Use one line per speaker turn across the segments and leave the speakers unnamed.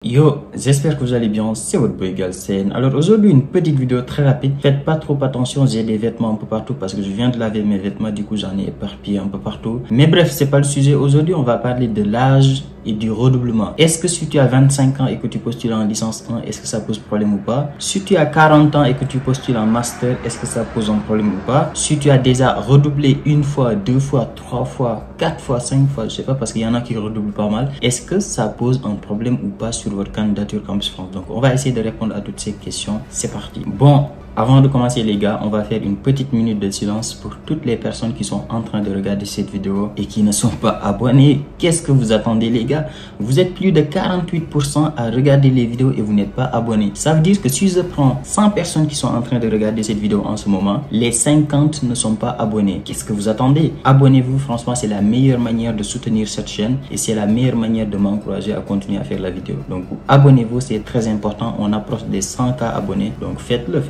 Yo, j'espère que vous allez bien, c'est votre boy Galsen. Alors aujourd'hui une petite vidéo très rapide, faites pas trop attention, j'ai des vêtements un peu partout parce que je viens de laver mes vêtements, du coup j'en ai éparpillé un peu partout. Mais bref, c'est pas le sujet, aujourd'hui on va parler de l'âge et du redoublement. Est-ce que si tu as 25 ans et que tu postules en licence 1, est-ce que ça pose problème ou pas? Si tu as 40 ans et que tu postules en master, est-ce que ça pose un problème ou pas? Si tu as déjà redoublé une fois, deux fois, trois fois, quatre fois, cinq fois, je sais pas parce qu'il y en a qui redoublent pas mal, est-ce que ça pose un problème ou pas sur votre candidature Campus France? Donc on va essayer de répondre à toutes ces questions, c'est parti. Bon, avant de commencer les gars, on va faire une petite minute de silence pour toutes les personnes qui sont en train de regarder cette vidéo et qui ne sont pas abonnés. Qu'est-ce que vous attendez les gars? Vous êtes plus de 48% à regarder les vidéos et vous n'êtes pas abonnés. Ça veut dire que si je prends 100 personnes qui sont en train de regarder cette vidéo en ce moment, les 50 ne sont pas abonnés. Qu'est-ce que vous attendez? Abonnez-vous, franchement c'est la meilleure manière de soutenir cette chaîne et c'est la meilleure manière de m'encourager à continuer à faire la vidéo. Donc abonnez-vous, c'est très important, on approche des 100K abonnés, donc faites-le.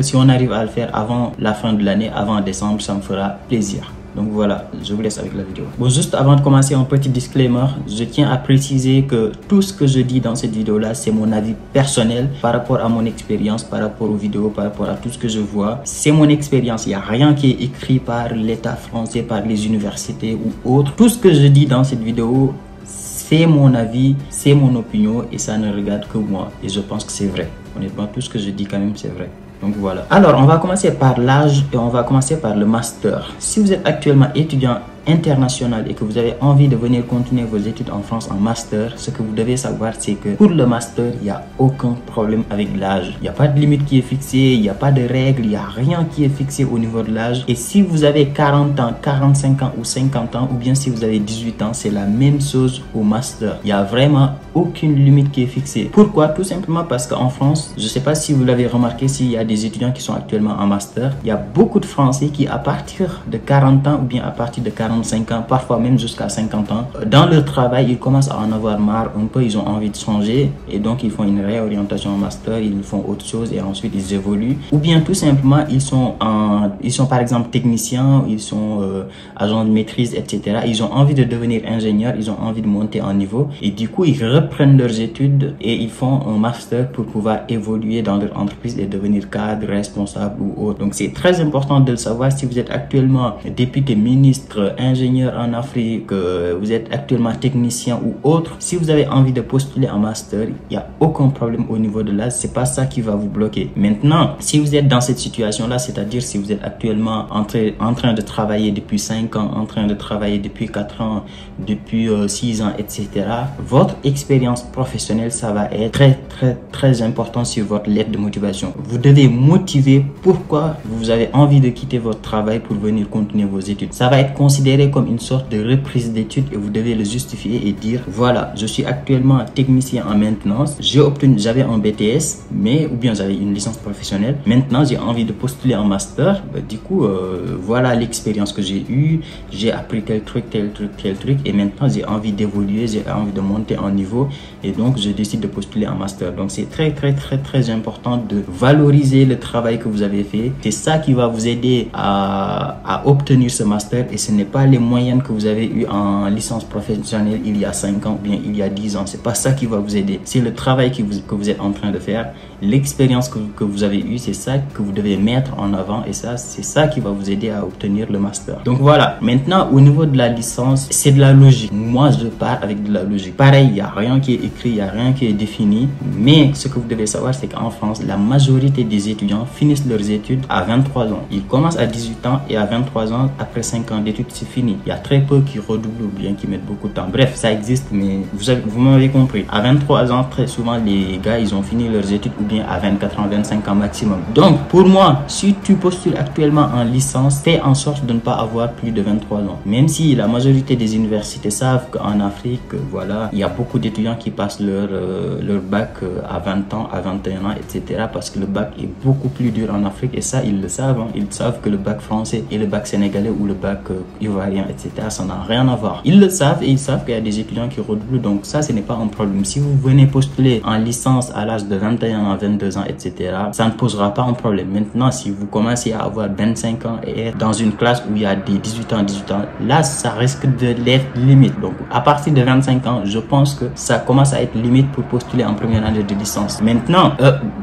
Si on arrive à le faire avant la fin de l'année, avant décembre, ça me fera plaisir. Donc voilà, je vous laisse avec la vidéo. Bon, juste avant de commencer, un petit disclaimer. Je tiens à préciser que tout ce que je dis dans cette vidéo-là, c'est mon avis personnel par rapport à mon expérience, par rapport aux vidéos, par rapport à tout ce que je vois. C'est mon expérience. Il n'y a rien qui est écrit par l'État français, par les universités ou autres. Tout ce que je dis dans cette vidéo, c'est mon avis, c'est mon opinion et ça ne regarde que moi. Et je pense que c'est vrai. Honnêtement, tout ce que je dis quand même, c'est vrai. Donc voilà. Alors, on va commencer par l'âge et on va commencer par le master. Si vous êtes actuellement étudiant international et que vous avez envie de venir continuer vos études en France en master, ce que vous devez savoir, c'est que pour le master, il n'y a aucun problème avec l'âge. Il n'y a pas de limite qui est fixée, il n'y a pas de règles, il n'y a rien qui est fixé au niveau de l'âge. Et si vous avez 40 ans, 45 ans ou 50 ans, ou bien si vous avez 18 ans, c'est la même chose au master. Il n'y a vraiment aucune limite qui est fixée. Pourquoi? Tout simplement parce qu'en France, je ne sais pas si vous l'avez remarqué, s'il y a des étudiants qui sont actuellement en master, il y a beaucoup de Français qui, à partir de 40 ans ou bien à partir de 45 ans, parfois même jusqu'à 50 ans, dans leur travail, ils commencent à en avoir marre un peu, ils ont envie de changer et donc ils font une réorientation en master, ils font autre chose et ensuite ils évoluent. Ou bien tout simplement, ils sont par exemple techniciens, ils sont agents de maîtrise, etc. Ils ont envie de devenir ingénieurs, ils ont envie de monter en niveau et du coup, ils reprennent leurs études et ils font un master pour pouvoir évoluer dans leur entreprise et devenir cadre, responsable ou autre. Donc c'est très important de le savoir. Si vous êtes actuellement député, ministre, ingénieur en Afrique, vous êtes actuellement technicien ou autre, si vous avez envie de postuler en master, il n'y a aucun problème au niveau de l'âge, c'est pas ça qui va vous bloquer. Maintenant, si vous êtes dans cette situation-là, c'est-à-dire si vous êtes actuellement en train de travailler depuis 5 ans, en train de travailler depuis 4 ans, depuis 6 ans, etc., votre expérience professionnelle, ça va être très important sur votre lettre de motivation. Vous devez motiver pourquoi vous avez envie de quitter votre travail pour venir continuer vos études. Ça va être considéré comme une sorte de reprise d'études et vous devez le justifier et dire voilà, je suis actuellement technicien en maintenance, j'avais un BTS, ou bien j'avais une licence professionnelle, maintenant j'ai envie de postuler en master, du coup voilà l'expérience que j'ai eue, j'ai appris tel truc et maintenant j'ai envie d'évoluer, j'ai envie de monter en niveau et donc je décide de postuler en master. Donc c'est très important de valoriser le travail que vous avez fait. C'est ça qui va vous aider à obtenir ce master et ce n'est pas les moyennes que vous avez eu en licence professionnelle il y a 5 ans ou bien il y a 10 ans. C'est pas ça qui va vous aider. C'est le travail que vous êtes en train de faire, l'expérience que vous avez eue, c'est ça que vous devez mettre en avant et ça, c'est ça qui va vous aider à obtenir le master. Donc voilà. Maintenant, au niveau de la licence, c'est de la logique. Moi, je pars avec de la logique. Pareil, il n'y a rien qui est écrit, il n'y a rien qui est défini. Mais ce que vous devez savoir, c'est qu'en France, la majorité des étudiants finissent leurs études à 23 ans. Ils commencent à 18 ans et à 23 ans, après 5 ans d'études, c'est fini. Il y a très peu qui redoublent ou bien qui mettent beaucoup de temps. Bref, ça existe, mais vous m'avez compris. À 23 ans, très souvent, les gars, ils ont fini leurs études ou bien à 24 ans, 25 ans maximum. Donc, pour moi, si tu postules actuellement en licence, fais en sorte de ne pas avoir plus de 23 ans. Même si la majorité des universités savent qu'en Afrique, voilà, il y a beaucoup d'étudiants qui passent leur bac à 20 ans, à 21 ans, etc. Parce que le bac est beaucoup plus dur en Afrique et ça, ils le savent. Hein. Ils savent que le bac français et le bac sénégalais ou le bac ivoirien vois rien, etc. Ça n'a rien à voir. Ils le savent et ils savent qu'il y a des étudiants qui redoublent. Donc ça, ce n'est pas un problème. Si vous venez postuler en licence à l'âge de 21 ans, 22 ans, etc., ça ne posera pas un problème. Maintenant, si vous commencez à avoir 25 ans et être dans une classe où il y a des 18 ans, là, ça risque de l'être limite. Donc, à partir de 25 ans, je pense que ça commence à être limite pour postuler en première année de licence. Maintenant,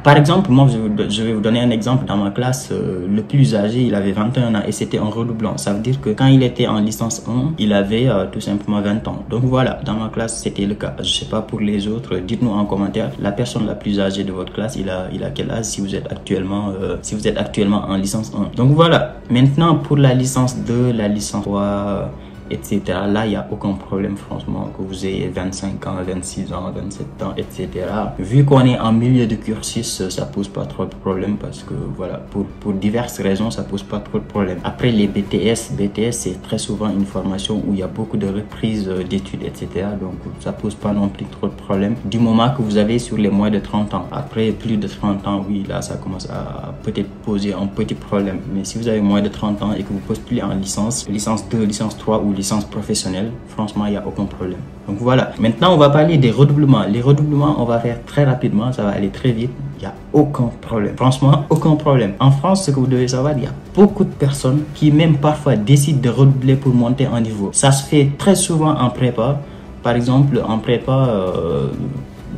par exemple, moi, je vais vous donner un exemple. Dans ma classe, le plus âgé, il avait 21 ans et c'était un redoublant. Ça veut dire que quand il était en licence 1, il avait tout simplement 20 ans. Donc voilà, dans ma classe, c'était le cas. Je sais pas pour les autres, dites-nous en commentaire, la personne la plus âgée de votre classe, il a quel âge si vous êtes actuellement en licence 1. Donc voilà, maintenant pour la licence 2, la licence 3, etc. Là, il n'y a aucun problème, franchement, que vous ayez 25 ans, 26 ans, 27 ans, etc. Vu qu'on est en milieu de cursus, ça pose pas trop de problème parce que, voilà, pour diverses raisons, ça pose pas trop de problème. Après, les BTS, c'est très souvent une formation où il y a beaucoup de reprises d'études, etc. Donc, ça pose pas non plus trop de problème du moment que vous avez sur les moins de 30 ans. Après, plus de 30 ans, oui, là, ça commence à peut-être poser un petit problème. Mais si vous avez moins de 30 ans et que vous postulez en licence 2, licence 3 ou licence professionnelle, franchement, il n'y a aucun problème. Donc voilà. Maintenant, on va parler des redoublements. Les redoublements, on va faire très rapidement. Ça va aller très vite. Il n'y a aucun problème. Franchement, aucun problème. En France, ce que vous devez savoir, il y a beaucoup de personnes qui même parfois décident de redoubler pour monter en niveau. Ça se fait très souvent en prépa. Par exemple, en prépa,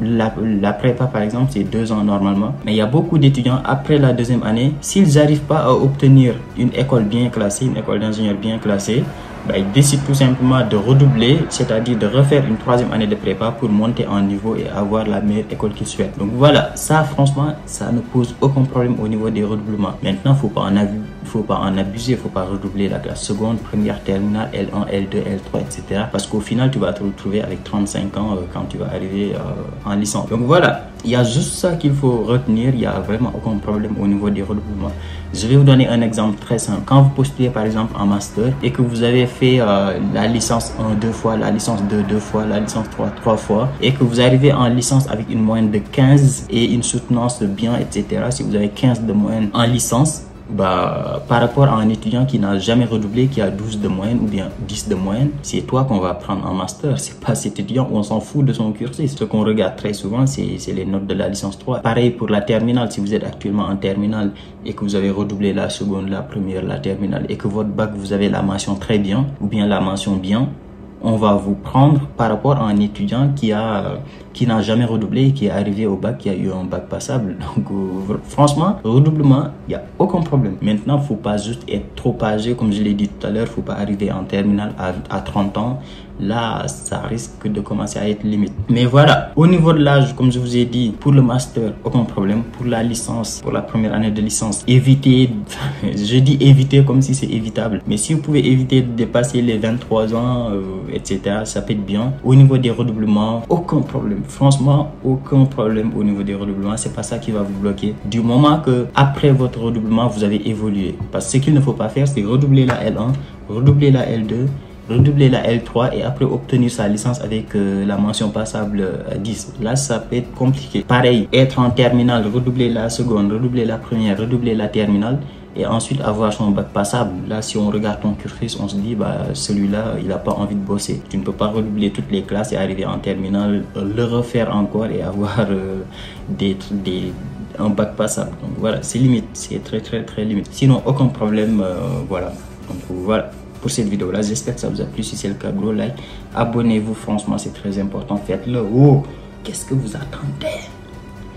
la prépa par exemple c'est 2 ans normalement, mais il y a beaucoup d'étudiants après la deuxième année, s'ils n'arrivent pas à obtenir une école bien classée, une école d'ingénieur bien classée, ils décident tout simplement de redoubler, c'est-à-dire de refaire une 3e année de prépa pour monter en niveau et avoir la meilleure école qu'ils souhaitent. Donc voilà, ça franchement, ça ne pose aucun problème au niveau des redoublements. Maintenant, faut pas en abuser, faut pas redoubler la classe seconde, première, terminale, L1, L2, L3, etc. Parce qu'au final, tu vas te retrouver avec 35 ans quand tu vas arriver en licence. Donc voilà, il y a juste ça qu'il faut retenir, il y a vraiment aucun problème au niveau des redoublements. Je vais vous donner un exemple très simple. Quand vous postulez par exemple en master et que vous avez fait la licence 1 2 fois, la licence 2 2 fois, la licence 3 3 fois et que vous arrivez en licence avec une moyenne de 15 et une soutenance bien, etc. Si vous avez 15 de moyenne en licence, par rapport à un étudiant qui n'a jamais redoublé, qui a 12 de moyenne ou bien 10 de moyenne, c'est toi qu'on va prendre en master. C'est pas cet étudiant où on s'en fout de son cursus. Ce qu'on regarde très souvent, c'est les notes de la licence 3. Pareil pour la terminale. Si vous êtes actuellement en terminale et que vous avez redoublé la seconde, la première, la terminale et que votre bac, vous avez la mention très bien ou bien la mention bien, on va vous prendre par rapport à un étudiant qui n'a jamais redoublé et qui est arrivé au bac, qui a eu un bac passable. Donc franchement, redoublement, il n'y a aucun problème. Maintenant, il ne faut pas juste être trop âgé, comme je l'ai dit tout à l'heure, il ne faut pas arriver en terminale à 30 ans. Là, ça risque de commencer à être limite. Mais voilà, au niveau de l'âge, comme je vous ai dit, pour le master, aucun problème. Pour la licence, pour la première année de licence, évitez, je dis éviter comme si c'est évitable. Mais si vous pouvez éviter de dépasser les 23 ans, etc., ça peut être bien. Au niveau des redoublements, aucun problème. Franchement, aucun problème au niveau des redoublements. C'est pas ça qui va vous bloquer. Du moment que après votre redoublement, vous avez évolué. Parce que ce qu'il ne faut pas faire, c'est redoubler la L1, redoubler la L2, redoubler la L3 et après obtenir sa licence avec la mention passable 10. Là, ça peut être compliqué. Pareil, être en terminale, redoubler la seconde, redoubler la première, redoubler la terminale et ensuite avoir son bac passable. Là, si on regarde ton cursus, on se dit, celui-là, il n'a pas envie de bosser. Tu ne peux pas redoubler toutes les classes et arriver en terminale, le refaire encore et avoir un bac passable. Donc voilà, c'est limite, c'est très limite. Sinon, aucun problème, voilà. Donc voilà. Pour cette vidéo là, j'espère que ça vous a plu. Si c'est le cas, gros like, abonnez-vous, franchement c'est très important, faites-le. Oh, qu'est-ce que vous attendez?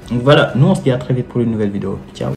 Donc voilà, nous on se dit à très vite pour une nouvelle vidéo. Ciao.